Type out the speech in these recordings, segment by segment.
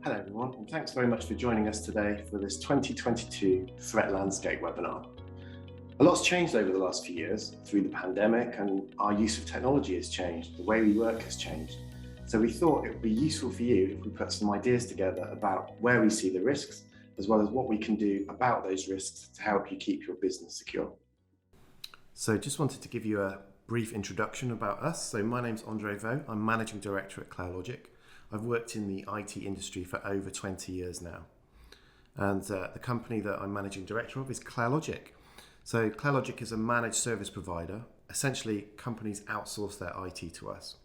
Hello everyone, and thanks very much for joining us today for this 2022 Threat Landscape webinar. A lot's changed over the last few years through the pandemic, and our use of technology has changed, the way we work has changed. So we thought it would be useful for you if we put some ideas together about where we see the risks, as well as what we can do about those risks to help you keep your business secure. So just wanted to give you a brief introduction about us. So my name's Vaux, I'm Managing Director at claireLOGIC. I've worked in the IT industry for over 20 years now. And the company that I'm Managing Director of is claireLOGIC. So claireLOGIC is a managed service provider. Essentially, companies outsource their IT to us.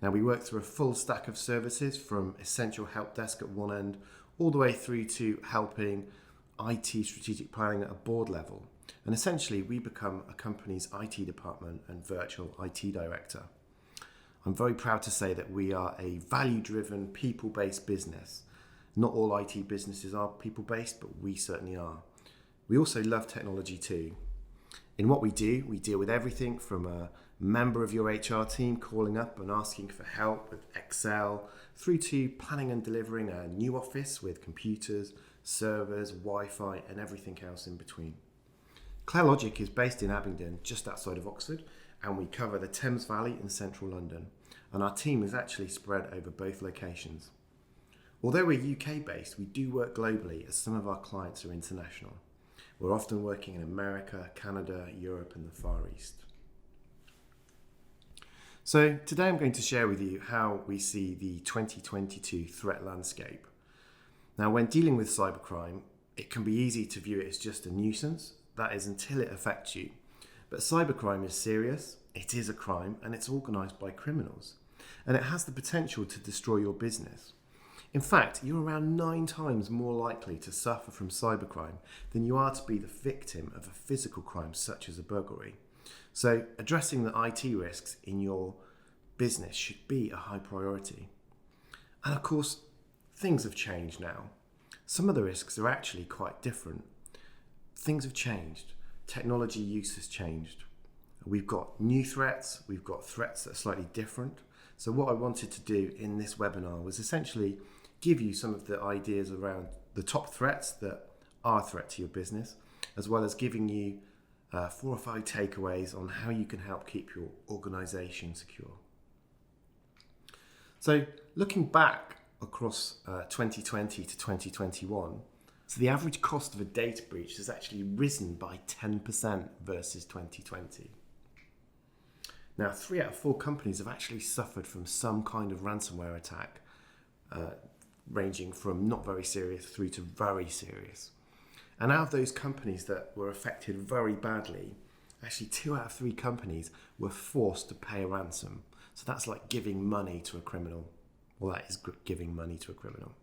Now, we work through a full stack of services from essential help desk at one end, all the way through to helping IT strategic planning at a board level. And essentially, we become a company's IT department and virtual IT director. I'm very proud to say that we are a value-driven, people-based business. Not all IT businesses are people-based, but we certainly are. We also love technology too. In what we do, we deal with everything from a member of your HR team calling up and asking for help with Excel, through to planning and delivering a new office with computers, servers, Wi-Fi, and everything else in between. claireLOGIC is based in Abingdon, just outside of Oxford, and we cover the Thames Valley in central London. And our team is actually spread over both locations. Although we're UK based, we do work globally as some of our clients are international. We're often working in America, Canada, Europe and the Far East. So today I'm going to share with you how we see the 2022 threat landscape. Now, when dealing with cybercrime, it can be easy to view it as just a nuisance, that is until it affects you. But cybercrime is serious, it is a crime, and it's organised by criminals. And it has the potential to destroy your business. In fact, you're around 9 times more likely to suffer from cybercrime than you are to be the victim of a physical crime such as a burglary. So addressing the IT risks in your business should be a high priority. And of course, things have changed now. Some of the risks are actually quite different. Things have changed. Technology use has changed. We've got new threats, we've got threats that are slightly different. So what I wanted to do in this webinar was essentially give you some of the ideas around the top threats that are a threat to your business, as well as giving you 4 or 5 takeaways on how you can help keep your organisation secure. So looking back across 2020 to 2021, so the average cost of a data breach has actually risen by 10% versus 2020. Now, 3 out of 4 companies have actually suffered from some kind of ransomware attack, ranging from not very serious through to very serious. And out of those companies that were affected very badly, actually 2 out of 3 companies were forced to pay a ransom. So that's like giving money to a criminal. Well, that is giving money to a criminal.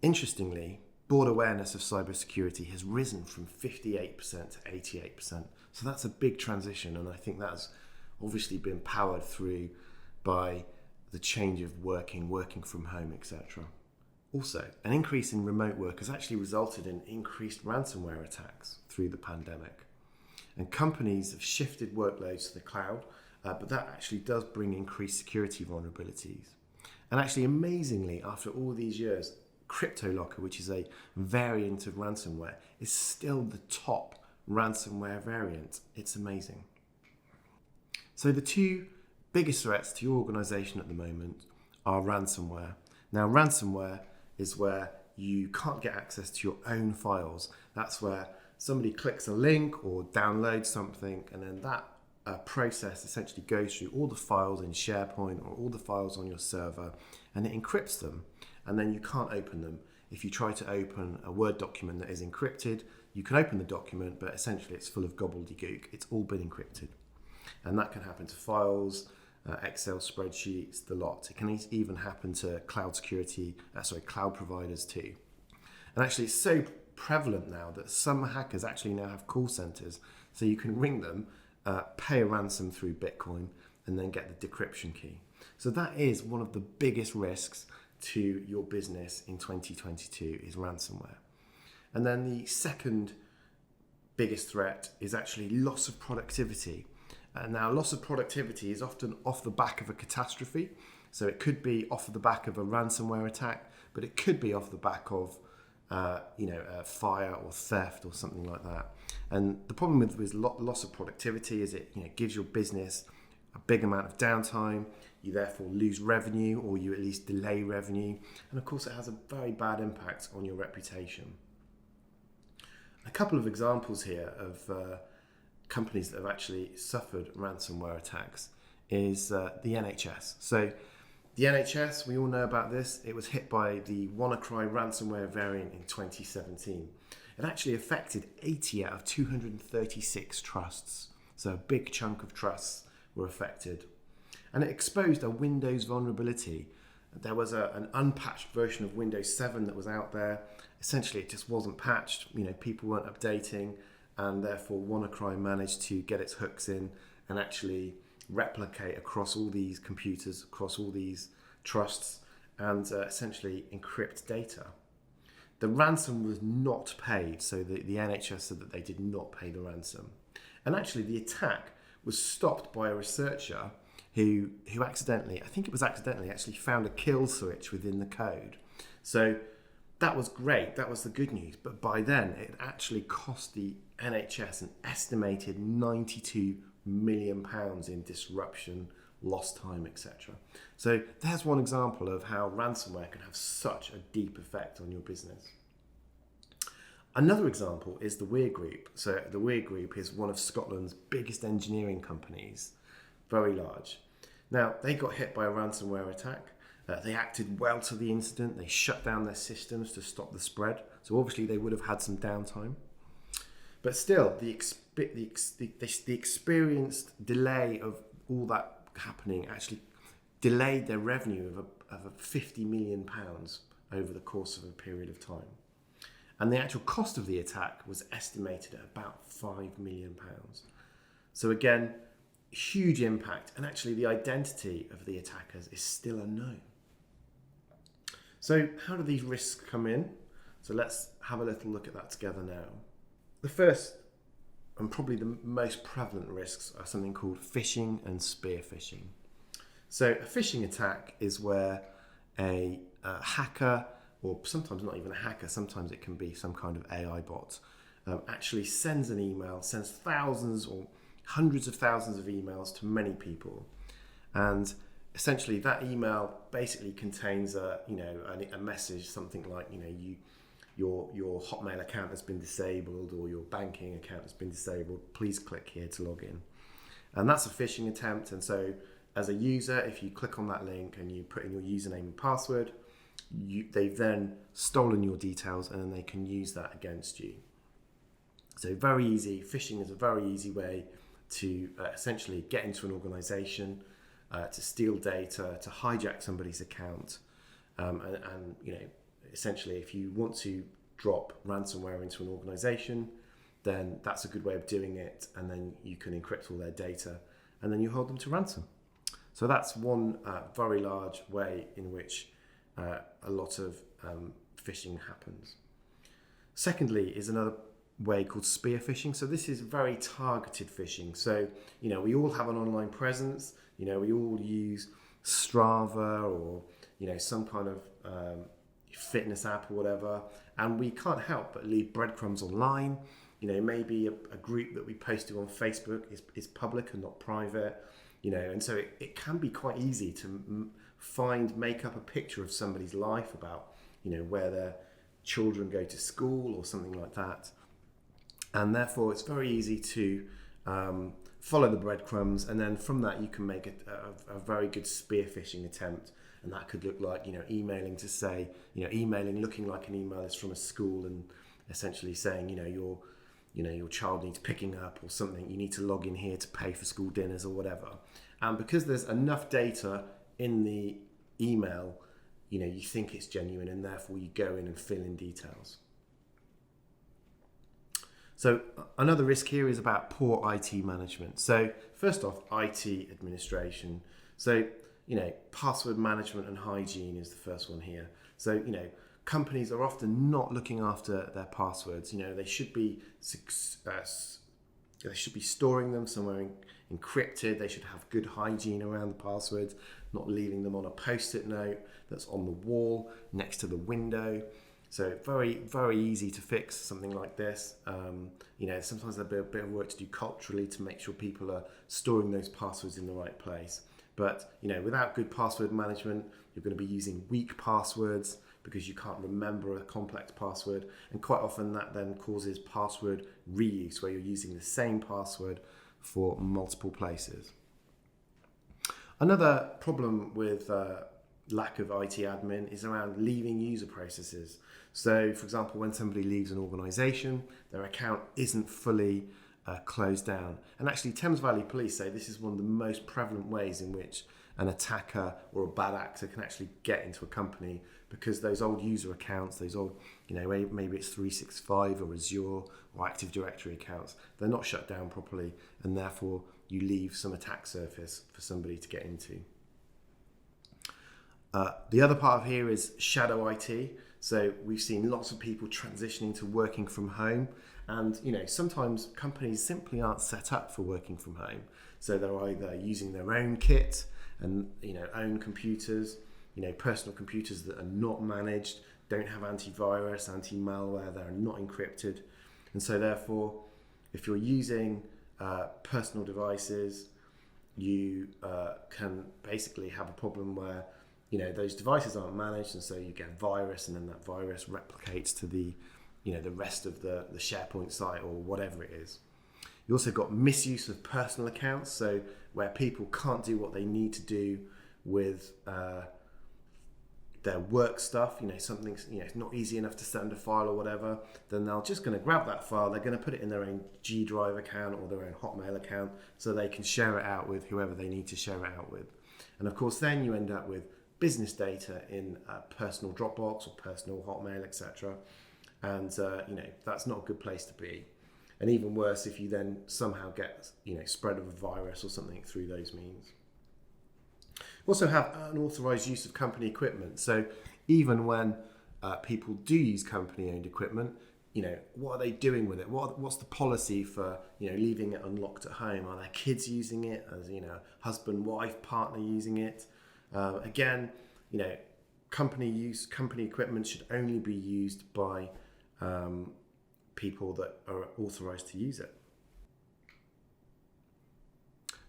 Interestingly, board awareness of cybersecurity has risen from 58% to 88%. So that's a big transition, and I think that's obviously been powered through by the change of working from home, etc. Also, an increase in remote work has actually resulted in increased ransomware attacks through the pandemic. And companies have shifted workloads to the cloud, but that actually does bring increased security vulnerabilities. And actually, amazingly, after all these years, CryptoLocker, which is a variant of ransomware, is still the top ransomware variant. It's amazing. So the 2 biggest threats to your organisation at the moment are ransomware. Now, ransomware is where you can't get access to your own files. That's where somebody clicks a link or downloads something, and then that process essentially goes through all the files in SharePoint or all the files on your server, and it encrypts them. And then you can't open them. If you try to open a Word document that is encrypted, you can open the document, but essentially it's full of gobbledygook. It's all been encrypted. And that can happen to files, Excel spreadsheets, the lot. It can even happen to cloud providers too. And actually it's so prevalent now that some hackers actually now have call centers. So you can ring them, pay a ransom through Bitcoin, and then get the decryption key. So that is one of the biggest risks to your business in 2022 is ransomware. And then the second biggest threat is actually loss of productivity. Now, loss of productivity is often off the back of a catastrophe. So it could be off of the back of a ransomware attack, but it could be off the back of fire or theft or something like that. And the problem with loss of productivity is it gives your business a big amount of downtime. You therefore lose revenue, or you at least delay revenue. And of course, it has a very bad impact on your reputation. A couple of examples here of companies that have actually suffered ransomware attacks is the NHS. So the NHS, we all know about this. It was hit by the Wannacry ransomware variant in 2017. It actually affected 80 out of 236 trusts. So a big chunk of trusts were affected. And it exposed a Windows vulnerability. There was an unpatched version of Windows 7 that was out there. Essentially, it just wasn't patched. People weren't updating, and therefore Wannacry managed to get its hooks in and actually replicate across all these computers, across all these trusts, and essentially encrypt data. The ransom was not paid, so the NHS said that they did not pay the ransom. And actually the attack was stopped by a researcher who accidentally, I think it was accidentally, actually found a kill switch within the code. So that was great, that was the good news. But by then, it actually cost the NHS an estimated £92 million in disruption, lost time, etc. So there's one example of how ransomware can have such a deep effect on your business. Another example is the Weir Group. So the Weir Group is one of Scotland's biggest engineering companies, very large. Now, they got hit by a ransomware attack. They acted well to the incident. They shut down their systems to stop the spread. So obviously they would have had some downtime. But still, the experienced delay of all that happening actually delayed their revenue of £50 million over the course of a period of time. And the actual cost of the attack was estimated at about £5 million. So again, huge impact, and actually the identity of the attackers is still unknown. So how do these risks come in? So let's have a little look at that together now. The first, and probably the most prevalent risks, are something called phishing and spearfishing. So a phishing attack is where a hacker, or sometimes not even a hacker, sometimes it can be some kind of AI bot, actually sends an email, sends thousands or hundreds of thousands of emails to many people. And essentially that email basically contains a message, something like, your Hotmail account has been disabled, or your banking account has been disabled. Please click here to log in. And that's a phishing attempt. And so as a user, if you click on that link and you put in your username and password, they've then stolen your details, and then they can use that against you. So very easy. Phishing is a very easy way to essentially get into an organization, to steal data, to hijack somebody's account. And essentially, if you want to drop ransomware into an organization, then that's a good way of doing it. And then you can encrypt all their data, and then you hold them to ransom. So that's one very large way in which a lot of phishing happens. Secondly is another way called spearfishing. So this is very targeted phishing. So, we all have an online presence. We all use Strava or, some kind of fitness app or whatever. And we can't help but leave breadcrumbs online. Maybe a group that we post to on Facebook is public and not private. And so it can be quite easy to make up a picture of somebody's life about, where their children go to school or something like that. And therefore, it's very easy to follow the breadcrumbs, and then from that you can make a very good spearfishing attempt. And that could look like, emailing to say, emailing looking like an email is from a school, and essentially saying, your child needs picking up or something. You need to log in here to pay for school dinners or whatever. And because there's enough data in the email, you think it's genuine, and therefore you go in and fill in details. So another risk here is about poor IT management. So first off, IT administration. So, password management and hygiene is the first one here. So, companies are often not looking after their passwords. They should be storing them somewhere encrypted. They should have good hygiene around the passwords, not leaving them on a post-it note that's on the wall next to the window. So very, very easy to fix something like this. Sometimes there'll be a bit of work to do culturally to make sure people are storing those passwords in the right place. But without good password management, you're going to be using weak passwords because you can't remember a complex password. And quite often that then causes password reuse, where you're using the same password for multiple places. Another problem with lack of IT admin is around leaving user processes. So, for example, when somebody leaves an organisation, their account isn't fully closed down. And actually, Thames Valley Police say this is one of the most prevalent ways in which an attacker or a bad actor can actually get into a company, because those old user accounts, those old, maybe it's 365 or Azure or Active Directory accounts, they're not shut down properly, and therefore you leave some attack surface for somebody to get into. The other part of here is shadow IT. So we've seen lots of people transitioning to working from home, and sometimes companies simply aren't set up for working from home. So they're either using their own kit and own computers, personal computers that are not managed, don't have antivirus, anti-malware, they're not encrypted. And so therefore, if you're using personal devices, you can basically have a problem where those devices aren't managed, and so you get a virus, and then that virus replicates to the rest of the SharePoint site or whatever it is. You also got misuse of personal accounts, so where people can't do what they need to do with their work stuff. Something's it's not easy enough to send a file or whatever, then they're just going to grab that file, they're going to put it in their own G Drive account or their own Hotmail account so they can share it out with whoever they need to share it out with. And of course then you end up with business data in personal Dropbox or personal Hotmail, etc. And that's not a good place to be. And even worse if you then somehow get spread of a virus or something through those means. Also have unauthorized use of company equipment. So even when people do use company-owned equipment, what are they doing with it? What's the policy for leaving it unlocked at home? Are their kids using it? As husband, wife, partner using it? Again, company equipment should only be used by people that are authorized to use it.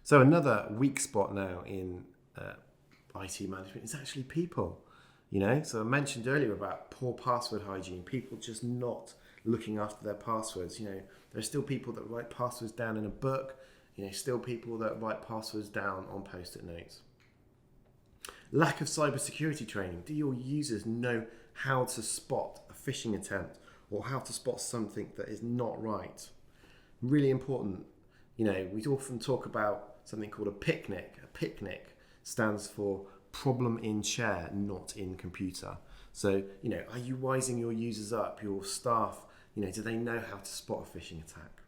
So another weak spot now in IT management is actually people. So I mentioned earlier about poor password hygiene, people just not looking after their passwords. There's still people that write passwords down in a book, still people that write passwords down on post-it notes. Lack of cybersecurity training. Do your users know how to spot a phishing attempt or how to spot something that is not right? Really important. We often talk about something called a picnic. A picnic stands for problem in chair, not in computer. So, are you wising your users up, your staff? Do they know how to spot a phishing attack?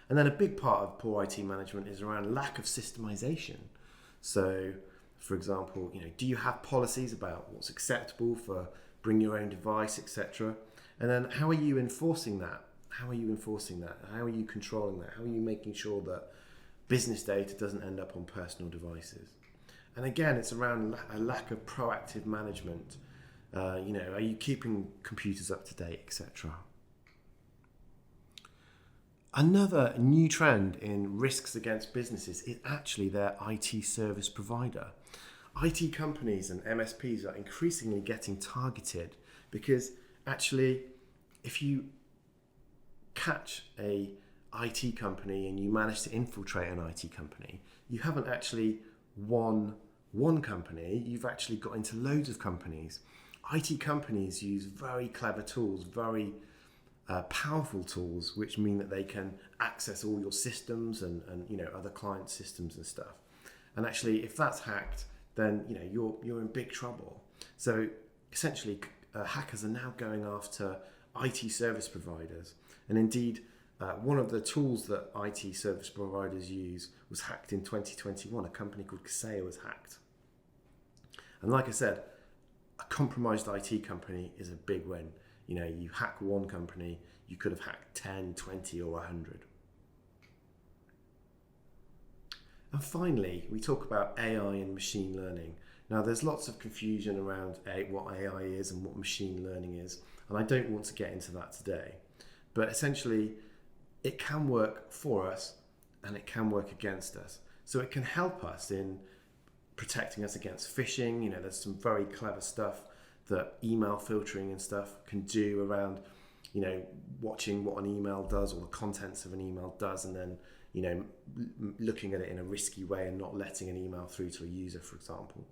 And then a big part of poor IT management is around lack of systemization. So, for example, do you have policies about what's acceptable for bring your own device, etc.? And then how are you enforcing that? How are you controlling that? How are you making sure that business data doesn't end up on personal devices? And again, it's around a lack of proactive management. Are you keeping computers up to date, etc.? Another new trend in risks against businesses is actually their IT service provider. IT companies and MSPs are increasingly getting targeted because actually, if you catch a IT company and you manage to infiltrate an IT company, you haven't actually won one company, you've actually got into loads of companies. IT companies use very clever tools, very powerful tools, which mean that they can access all your systems and other client systems and stuff. And actually, if that's hacked, then you're in big trouble. So essentially, hackers are now going after IT service providers. And indeed, one of the tools that IT service providers use was hacked in 2021. A company called Kaseya was hacked. And like I said, a compromised IT company is a big win. You hack one company, you could have hacked 10, 20 or 100. And finally, we talk about AI and machine learning. Now, there's lots of confusion around what AI is and what machine learning is, and I don't want to get into that today. But essentially, it can work for us and it can work against us. So it can help us in protecting us against phishing. There's some very clever stuff that email filtering and stuff can do around, watching what an email does or the contents of an email does, and then, looking at it in a risky way and not letting an email through to a user, for example.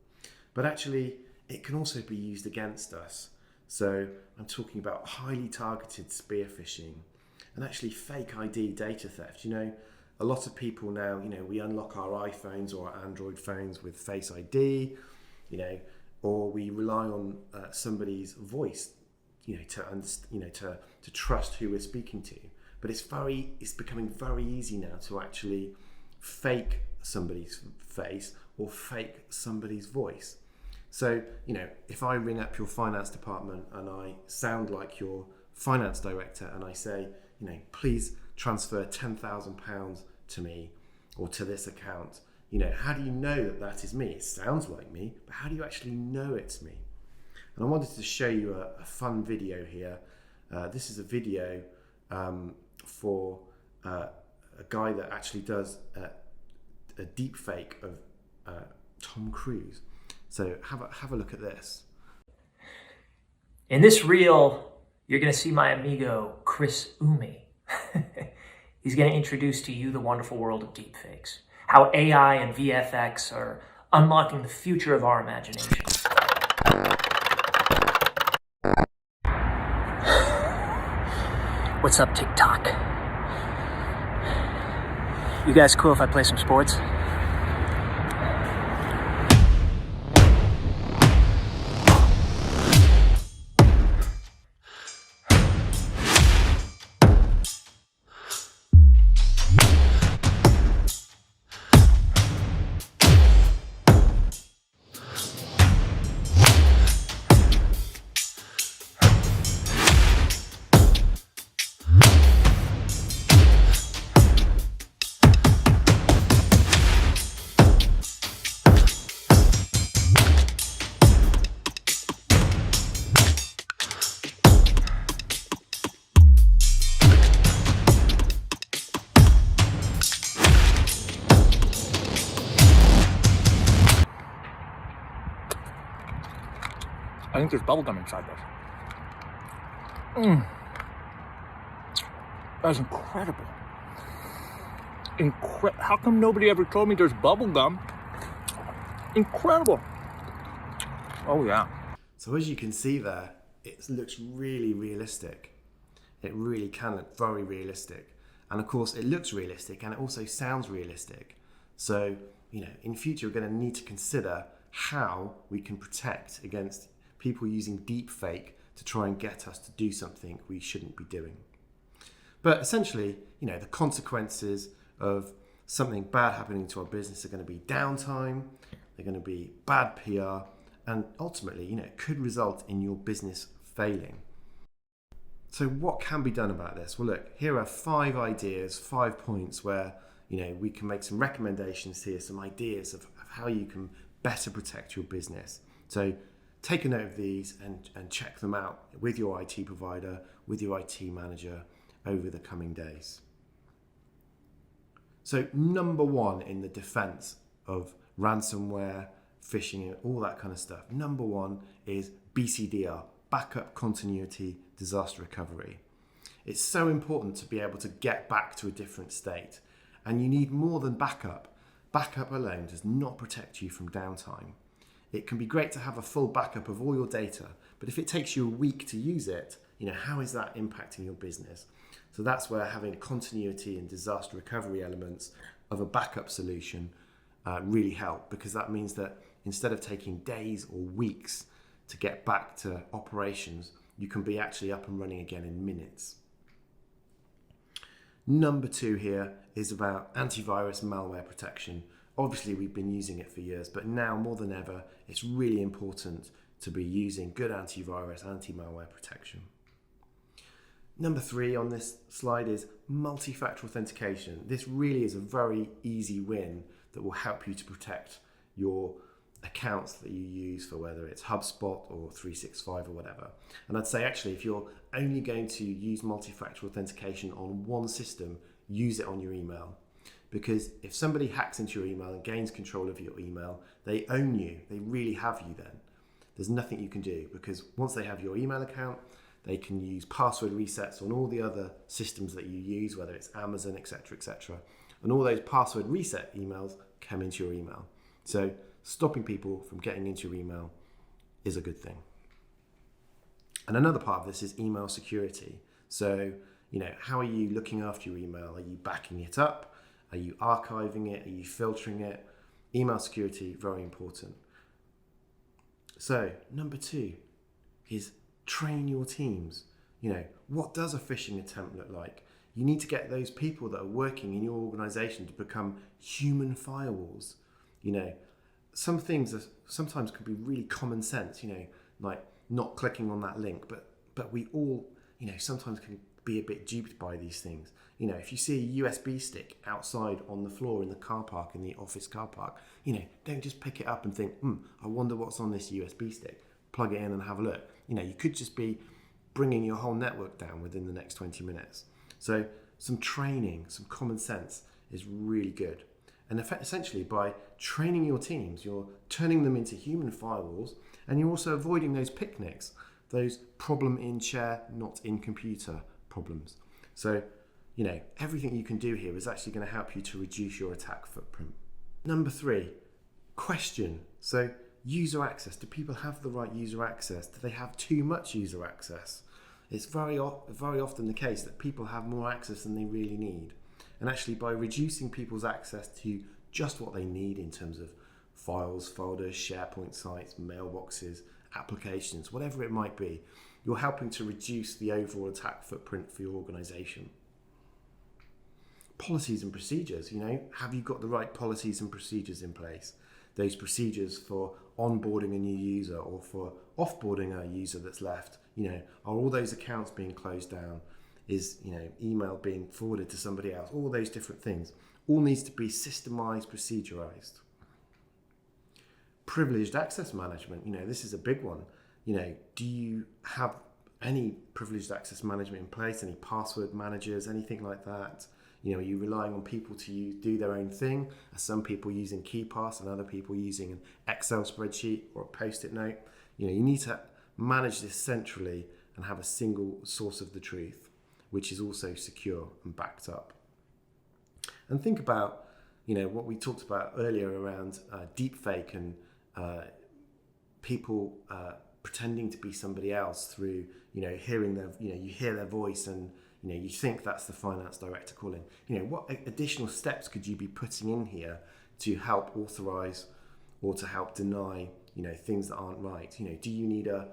But actually, it can also be used against us. So I'm talking about highly targeted spearfishing and actually fake ID data theft. A lot of people now, we unlock our iPhones or our Android phones with Face ID, or we rely on somebody's voice, to trust who we're speaking to. But it's becoming very easy now to actually fake somebody's face or fake somebody's voice. So, if I ring up your finance department and I sound like your finance director and I say, please transfer £10,000 to me or to this account, how do you know that is me? It sounds like me, but how do you actually know it's me? And I wanted to show you a fun video here. This is a video for a guy that actually does a deep fake of Tom Cruise. So have a look at this. In this reel, you're going to see my amigo Chris Umi. He's going to introduce to you the wonderful world of deepfakes, how AI and VFX are unlocking the future of our imaginations. What's up, TikTok? You guys cool if I play some sports? I think there's bubblegum inside this. That's incredible. How come nobody ever told me there's bubblegum? Incredible. Oh yeah. So as you can see there, it looks really realistic. It really can look very realistic. And of course it looks realistic and it also sounds realistic. So, in future we're going to need to consider how we can protect against people using deep fake to try and get us to do something we shouldn't be doing. But essentially, the consequences of something bad happening to our business are going to be downtime, they're going to be bad PR, and ultimately, it could result in your business failing. So what can be done about this? Well, look, here are 5 ideas, 5 points where, we can make some recommendations here, some ideas of how you can better protect your business. So take a note of these and check them out with your IT provider, with your IT manager over the coming days. So number 1 in the defense of ransomware, phishing and all that kind of stuff, number 1 is BCDR, Backup Continuity Disaster Recovery. It's so important to be able to get back to a different state, and you need more than backup. Backup alone does not protect you from downtime. It can be great to have a full backup of all your data, but if it takes you a week to use it, how is that impacting your business? So that's where having continuity and disaster recovery elements of a backup solution really help, because that means that instead of taking days or weeks to get back to operations, you can be actually up and running again in minutes. Number 2 here is about antivirus malware protection. Obviously, we've been using it for years, but now more than ever, it's really important to be using good antivirus, anti-malware protection. Number 3 on this slide is multi-factor authentication. This really is a very easy win that will help you to protect your accounts that you use for whether it's HubSpot or 365 or whatever. And I'd say actually, if you're only going to use multi-factor authentication on one system, use it on your email. Because if somebody hacks into your email and gains control of your email, they own you. They really have you then. There's nothing you can do, because once they have your email account, they can use password resets on all the other systems that you use, whether it's Amazon, etc., etc. And all those password reset emails come into your email. So stopping people from getting into your email is a good thing. And another part of this is email security. So, how are you looking after your email? Are you backing it up? Are you archiving it? Are you filtering it? Email security, very important. So, number 2 is train your teams. What does a phishing attempt look like? You need to get those people that are working in your organization to become human firewalls. Some things sometimes can be really common sense, like not clicking on that link, but we all, sometimes can be a bit duped by these things. If you see a USB stick outside on the floor in the car park, in the office car park, don't just pick it up and think, I wonder what's on this USB stick. Plug it in and have a look. You could just be bringing your whole network down within the next 20 minutes. So some training, some common sense is really good. And essentially by training your teams, you're turning them into human firewalls, and you're also avoiding those picnics, those problem in chair, not in computer problems. So, everything you can do here is actually going to help you to reduce your attack footprint. Number 3, question. So user access. Do people have the right user access? Do they have too much user access? It's very often the case that people have more access than they really need. And actually, by reducing people's access to just what they need in terms of files, folders, SharePoint sites, mailboxes, applications, whatever it might be, you're helping to reduce the overall attack footprint for your organization. Policies and procedures, have you got the right policies and procedures in place? Those procedures for onboarding a new user or for offboarding a user that's left, are all those accounts being closed down? Is, email being forwarded to somebody else? All those different things. All needs to be systemized, procedurized. Privileged access management, this is a big one. Do you have any privileged access management in place? Any password managers, anything like that? Are you relying on people to do their own thing? Are some people using KeyPass and other people using an Excel spreadsheet or a Post-it note? You need to manage this centrally and have a single source of the truth, which is also secure and backed up. And think about, what we talked about earlier around deepfake and people pretending to be somebody else through, hearing their, you hear their voice and, you think that's the finance director calling. What additional steps could you be putting in here to help authorize or to help deny, things that aren't right? Do you need a,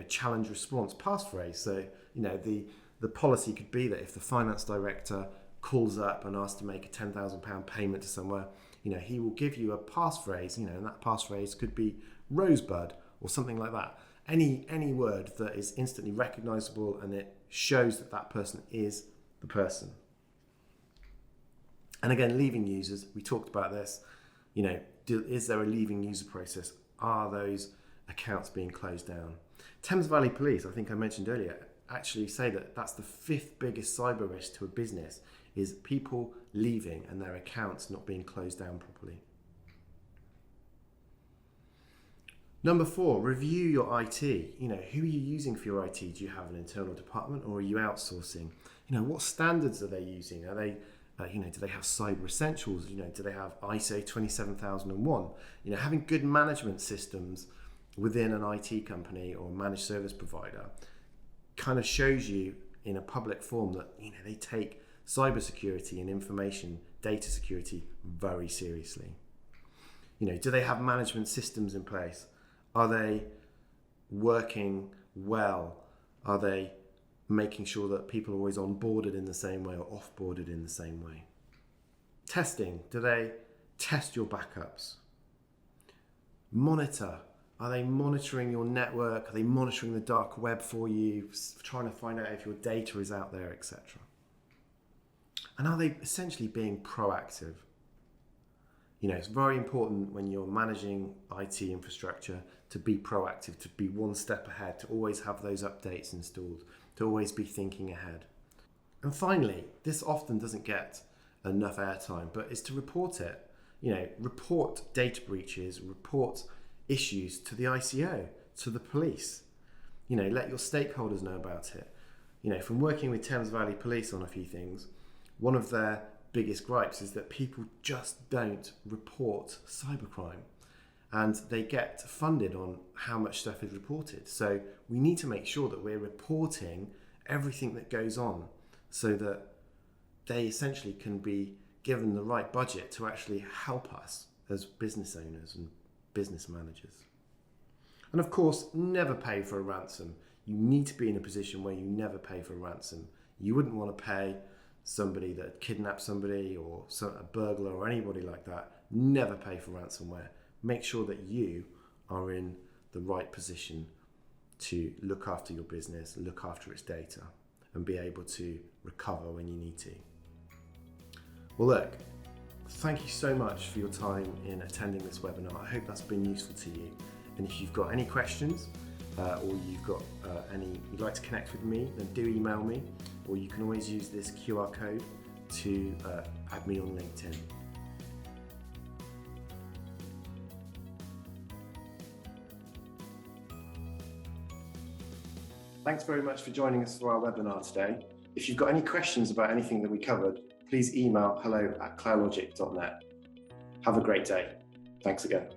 challenge response passphrase? So, the policy could be that if the finance director calls up and asks to make a £10,000 payment to somewhere, he will give you a passphrase, and that passphrase could be rosebud or something like that. Any word that is instantly recognizable and it shows that person is the person. And again, leaving users, we talked about this, is there a leaving user process? Are those accounts being closed down? Thames Valley Police, I think I mentioned earlier, actually say that that's the 5th biggest cyber risk to a business, is people leaving and their accounts not being closed down properly. Number 4, review your IT. Who are you using for your IT? Do you have an internal department or are you outsourcing? What standards are they using? Are they, do they have cyber essentials? Do they have ISO 27001? Having good management systems within an IT company or managed service provider kind of shows you in a public form that, they take cybersecurity and information data security very seriously. Do they have management systems in place? Are they working well? Are they making sure that people are always onboarded in the same way or offboarded in the same way? Testing. Do they test your backups? Monitor. Are they monitoring your network? Are they monitoring the dark web for you, trying to find out if your data is out there, etc.? And are they essentially being proactive? It's very important when you're managing IT infrastructure to be proactive, to be one step ahead, to always have those updates installed, to always be thinking ahead. And finally, this often doesn't get enough airtime, but it's to report it. Report data breaches, report issues to the ICO, to the police. Let your stakeholders know about it. From working with Thames Valley Police on a few things, one of their biggest gripes is that people just don't report cybercrime, and they get funded on how much stuff is reported. So we need to make sure that we're reporting everything that goes on so that they essentially can be given the right budget to actually help us as business owners and business managers. And of course, never pay for a ransom. You need to be in a position where you never pay for a ransom. You wouldn't want to pay somebody that kidnapped somebody or a burglar or anybody like that. Never pay for ransomware. Make sure that you are in the right position to look after your business, look after its data, and be able to recover when you need to. Well, look, thank you so much for your time in attending this webinar. I hope that's been useful to you. And if you've got any questions or you've got you'd like to connect with me, then do email me, or you can always use this QR code to add me on LinkedIn. Thanks very much for joining us for our webinar today. If you've got any questions about anything that we covered, please email hello@claireLOGIC.net. Have a great day. Thanks again.